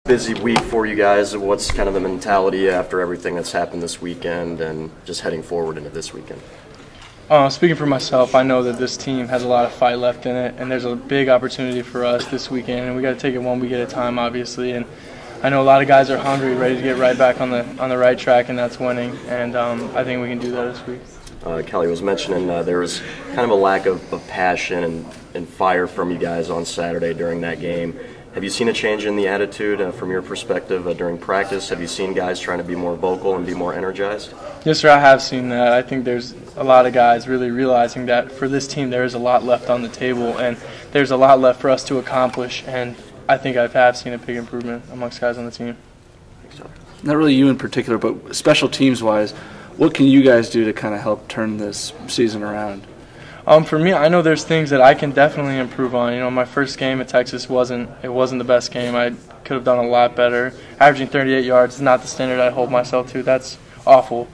Busy week for you guys. What's kind of the mentality after everything that's happened this weekend and just heading forward into this weekend? Speaking for myself, I know that this team has a lot of fight left in it, and there's a big opportunity for us this weekend, and we got to take it one week at a time, obviously. And I know a lot of guys are hungry, ready to get right back on the right track, and that's winning. And I think we can do that this week. Kelly was mentioning there was kind of a lack of passion and fire from you guys on Saturday during that game. Have you seen a change in the attitude from your perspective during practice? Have you seen guys trying to be more vocal and be more energized? Yes, sir, I have seen that. I think there's a lot of guys really realizing that for this team there is a lot left on the table and there's a lot left for us to accomplish, and I think I have seen a big improvement amongst guys on the team. Not really you in particular, but special teams-wise, what can you guys do to kind of help turn this season around? For me, I know there's things that I can definitely improve on. You know, my first game at Texas wasn't the best game. I could have done a lot better. Averaging 38 yards is not the standard I hold myself to. That's awful.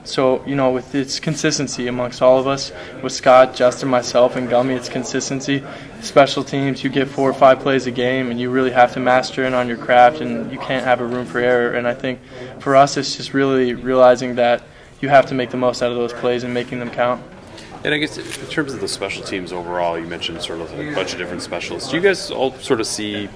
So, you know, with its consistency amongst all of us, with Scott, Justin, myself, and Gummy, it's consistency. Special teams, you get 4 or 5 plays a game, and you really have to master in on your craft, and you can't have a room for error. And I think for us, it's just really realizing that you have to make the most out of those plays and making them count. And I guess in terms of the special teams overall, you mentioned sort of a bunch of different specialists. Do you guys all sort of see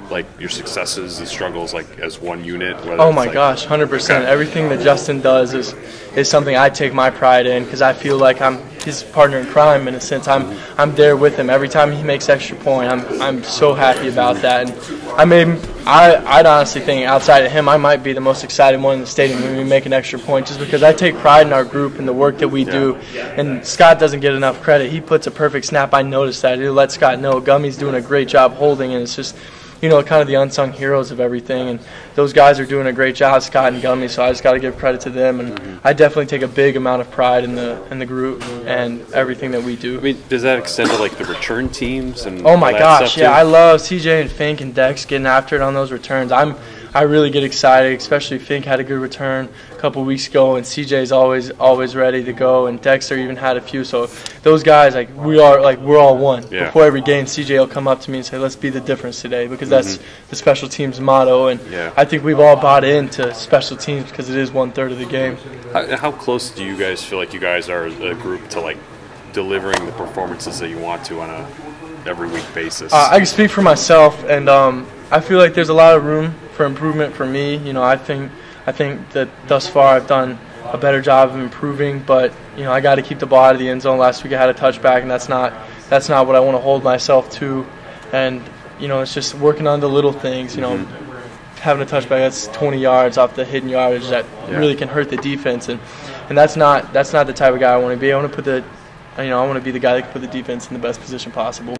like your successes and struggles like as one unit? Oh my gosh, 100%. Okay. Everything that Justin does is something I take my pride in because I feel like I'm his partner in crime in a sense. I'm there with him every time he makes extra point. I'm so happy about that. And I'd honestly think outside of him, I might be the most excited one in the stadium when we make an extra point, just because I take pride in our group and the work that we do. And Scott doesn't get enough credit. He puts a perfect snap. I noticed that. He let Scott know. Gummy's doing a great job holding, and it's just, you know, kind of the unsung heroes of everything. And those guys are doing a great job, Scott and Gummy, so I just got to give credit to them. And I definitely take a big amount of pride in the group and everything that we do. I mean, does that extend to like the return teams and oh my gosh, yeah, I love CJ and Fink and Dex getting after it on those returns. I really get excited, especially Fink had a good return a couple weeks ago, and CJ's always ready to go, and Dexter even had a few. So those guys, like we're all one. Yeah. Before every game, CJ will come up to me and say, "Let's be the difference today," because that's the special teams motto. And I think we've all bought into special teams because it is 1/3 of the game. How close do you guys feel like you guys are as a group to like delivering the performances that you want to on a every week basis? I can speak for myself, and I feel like there's a lot of room for improvement for me. You know, I think that thus far I've done a better job of improving, but you know, I got to keep the ball out of the end zone. Last week I had a touchback, and that's not what I want to hold myself to. And you know, it's just working on the little things. You know, having a touchback that's 20 yards off the hidden yardage that really can hurt the defense, and that's not the type of guy I want to be. I want to be the guy that can put the defense in the best position possible.